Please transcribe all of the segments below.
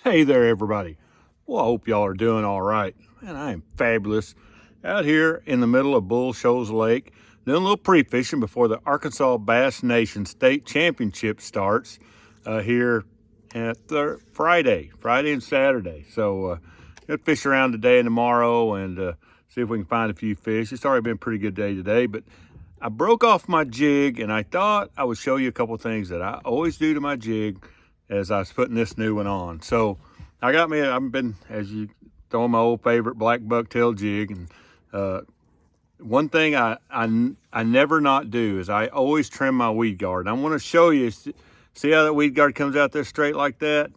Hey there, everybody. Well, I hope y'all are doing all right. Man, I am fabulous out here in the middle of Bull Shoals Lake, doing a little pre-fishing before the Arkansas Bass Nation State Championship starts here at Friday and Saturday. So, gonna fish around today and tomorrow and see if we can find a few fish. It's already been a pretty good day today, but I broke off my jig and I thought I would show you a couple things that I always do to my jig as I was putting this new one on. So I've been, as you throwing my old favorite black bucktail jig. And one thing I never not do is I always trim my weed guard. And I want to show you, see how that weed guard comes out there straight like that?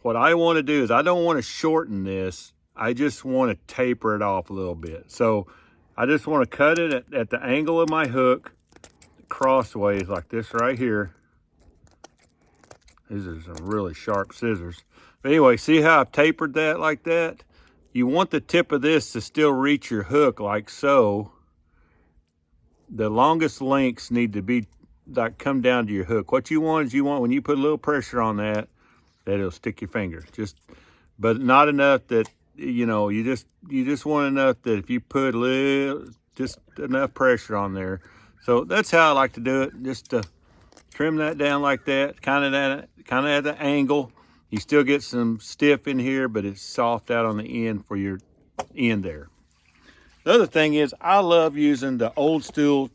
What I want to do is I don't want to shorten this. I just want to taper it off a little bit. So I just want to cut it at the angle of my hook, crossways like this right here. These are some really sharp scissors. But anyway, see how I've tapered that like that? You want the tip of this to still reach your hook like so. The longest links need to be like come down to your hook. What you want is when you put a little pressure on that it'll stick your finger. But not enough that you just want enough that if you put just enough pressure on there. So that's how I like to do it. Just to trim that down like that, kind of at the angle. You still get some stiff in here, but it's soft out on the end for your end there. The other thing is I love using the old school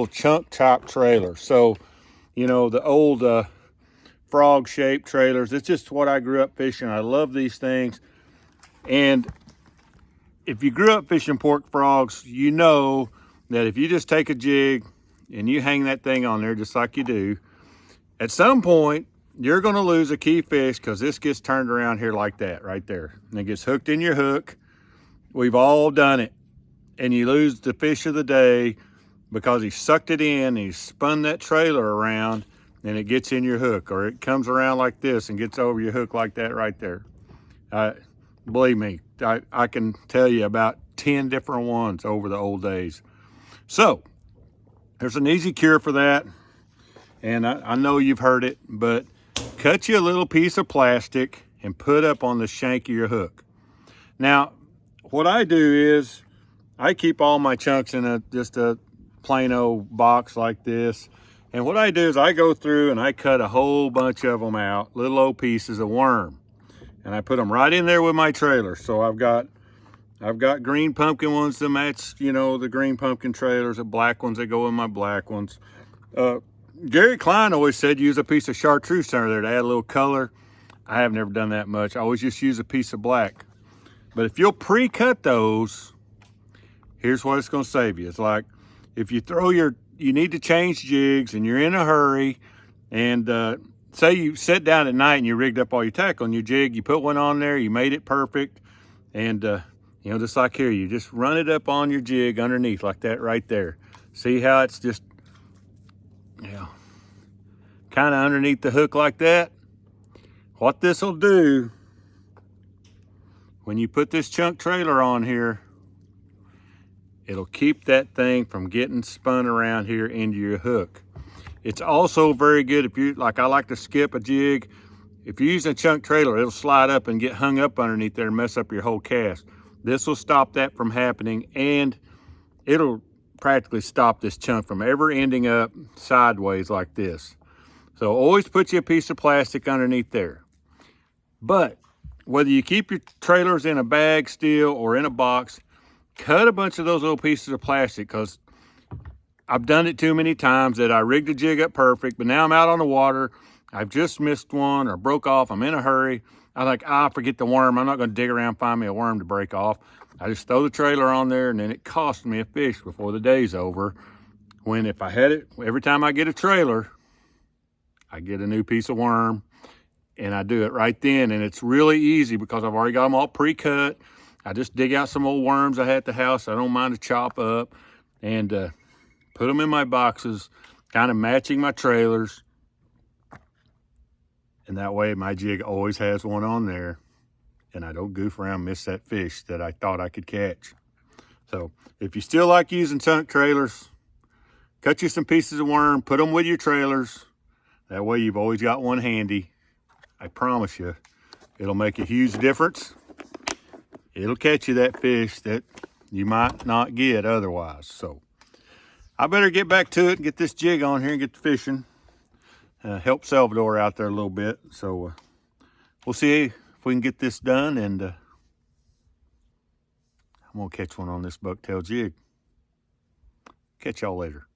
chunk chop trailer. So, the old frog shaped trailers. It's just what I grew up fishing. I love these things. And if you grew up fishing pork frogs, you know that if you just take a jig and you hang that thing on there just like you do, at some point you're going to lose a key fish because this gets turned around here like that right there. And it gets hooked in your hook. We've all done it. And you lose the fish of the day because he sucked it in, he spun that trailer around, and it gets in your hook, or it comes around like this and gets over your hook like that right there. Believe me, I can tell you about 10 different ones over the old days. So there's an easy cure for that. And I know you've heard it, but cut you a little piece of plastic and put up on the shank of your hook. Now, what I do is I keep all my chunks in just a plain old box like this. And what I do is I go through and I cut a whole bunch of them out, little old pieces of worm. And I put them right in there with my trailer. So I've got green pumpkin ones to match, the green pumpkin trailers, the black ones that go in my black ones. Gary Klein always said use a piece of chartreuse under there to add a little color. I have never done that much. I always just use a piece of black. But if you'll pre-cut those, here's what it's going to save you. It's like if you you need to change jigs and you're in a hurry, and say you sit down at night and you rigged up all your tackle on your jig, you put one on there, you made it perfect, and just like here, you just run it up on your jig underneath like that right there. See how it's just kind of underneath the hook like that? What this will do, when you put this chunk trailer on here, it'll keep that thing from getting spun around here into your hook. It's also very good if I like to skip a jig. If you're using a chunk trailer, it'll slide up and get hung up underneath there and mess up your whole cast. This will stop that from happening, and it'll practically stop this chunk from ever ending up sideways like this. So always put you a piece of plastic underneath there. But whether you keep your trailers in a bag still or in a box, cut a bunch of those little pieces of plastic, because I've done it too many times that I rigged the jig up perfect, but now I'm out on the water. I've just missed one or broke off. I'm in a hurry. I'm like, forget the worm. I'm not going to dig around and find me a worm to break off. I just throw the trailer on there, and then it cost me a fish before the day's over. When if I had it, every time I get a trailer, I get a new piece of worm, and I do it right then. And it's really easy because I've already got them all pre-cut. I just dig out some old worms I had at the house I don't mind to chop up, and put them in my boxes, kind of matching my trailers. And that way my jig always has one on there, and I don't goof around and miss that fish that I thought I could catch. So if you still like using chunk trailers, cut you some pieces of worm, put them with your trailers. That way you've always got one handy. I promise you, It'll make a huge difference. It'll catch you that fish that you might not get otherwise. So I better get back to it and get this jig on here and get the fishing. Help Salvador out there a little bit. So we'll see if we can get this done, and I'm gonna catch one on this bucktail jig. Catch y'all later.